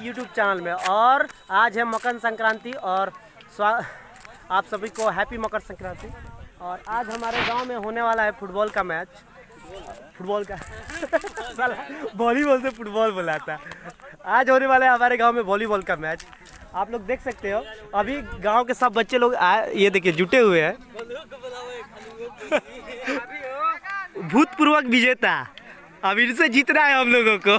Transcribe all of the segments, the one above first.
YouTube channel में। और आज है मकर संक्रांति और आप सभी को हैप्पी मकर संक्रांति। और आज हमारे गांव में होने वाला है फुटबॉल का मैच। फुटबॉल का वॉलीबॉल से फुटबॉल बोला था। आज होने वाला है हमारे गांव में वॉलीबॉल का मैच। आप लोग देख सकते हो अभी गांव के सब बच्चे लोग ये देखिए जुटे हुए हैं। भूतपूर्वक विजेता अब इनसे जीतना है हम लोगों को।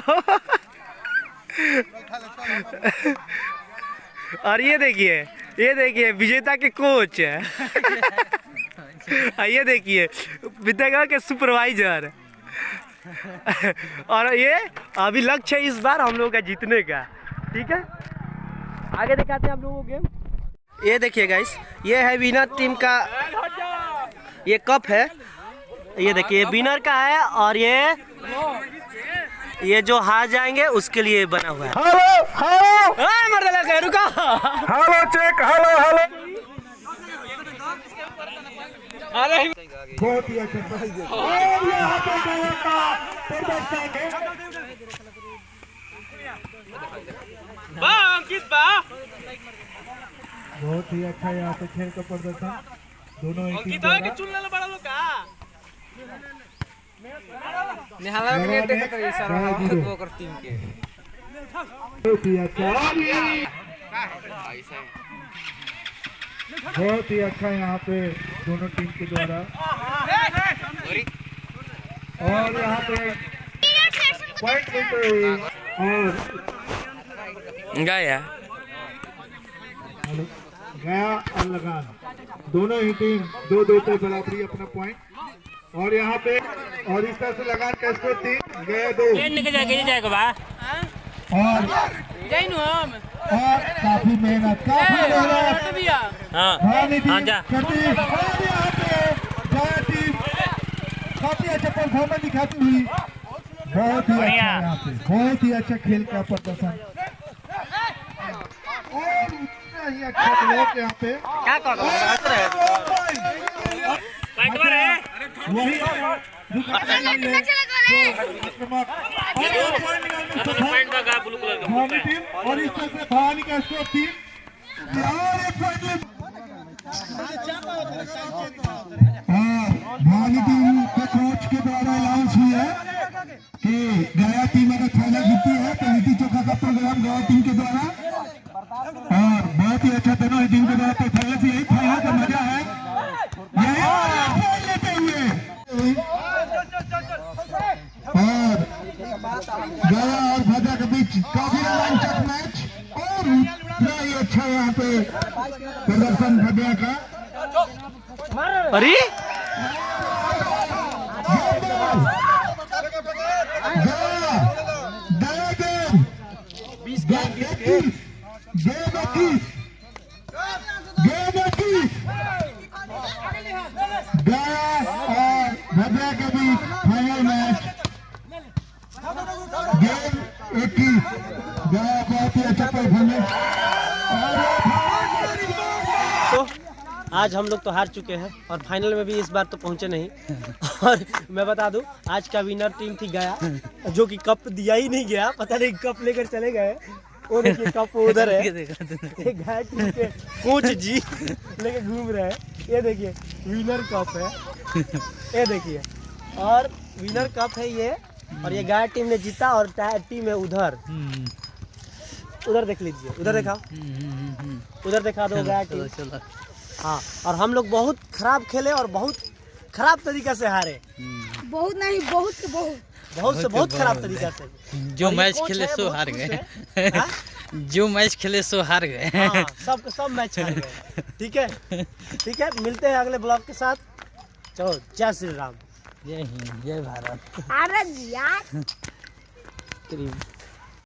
और ये देखिए विजेता के कोच है। ये देखिए विद्यालय के सुपरवाइजर। और ये अभी लक्ष्य है इस बार हम लोगों का जीतने का। ठीक है, आगे दिखाते हैं आप लोगों को गेम। ये देखिए गाइस, ये है विनर टीम का ये कप है। ये देखिए विनर का है और ये जो हार जाएंगे उसके लिए बना हुआ है। हेलो रुको, हेलो चेक, हेलो बहुत ही अच्छा बहुत ही अच्छा यहाँ पे खेल का प्रदर्शन दोनों ही टीम बहुत ही अच्छा यहाँ पे दोनों टीम के द्वारा। और यहाँ पे पॉइंट लेते हुए और गया और लगान दोनों ही टीम 2-2 पे बराबरी अपना पॉइंट। और यहाँ पे और इस तरह से लगान का स्कोर 3 गया 2 और काफी मेहनत करती काफी अच्छा परफॉर्मेंस दिखाती हुई। बहुत ही अच्छा खेल का प्रदर्शन और उतना ही अच्छा ब्लॉक यहाँ पे और इस तरह से भवानी का स्कोर 3 भवानी टीम के कोच के द्वारा अनाउंस हुई है कि गया टीम अगर फाइनल जीतती है तो लिट्टी चोखा का प्रोग्राम गया टीम के द्वारा। और बहुत ही अच्छा दोनों ही टीम के द्वारा परफॉर्मेंस, यही फाइनल का मजा है लेते हुए। और गया और भद्रा के बीच काफी रोमांचक मैच और उतना ही अच्छा यहाँ पे प्रदर्शन भद्रा का। अरे और भद्रा के बीच फाइनल मैच गेम 21 गया बहुत ही अच्छा परफॉर्मेंस। तो आज हम लोग तो हार चुके हैं और फाइनल में भी इस बार तो पहुंचे नहीं। और मैं बता दूं आज का विनर टीम थी गया, जो कि कप दिया ही नहीं गया। पता नहीं कप लेकर चले गए। वो देखिए कप उधर है। गया टीम के कोच जी लेके घूम रहे हैं। ये देखिए विनर कप है, ये देखिए और विनर कप है ये। और ये गया टीम ने जीता और टीम है उधर देख लीजिए, उधर दिखा दो गया टीम। हाँ, और हम लोग बहुत खराब खेले और बहुत खराब तरीका से हारे। बहुत खराब तरीका से। जो मैच खेले सो हार गए। जो मैच खेले सो हार गए। सब मैच हार गए। ठीक है, मिलते हैं अगले ब्लॉग के साथ। चलो, जय श्री राम, जय हिंद, जय भारत। अरे यार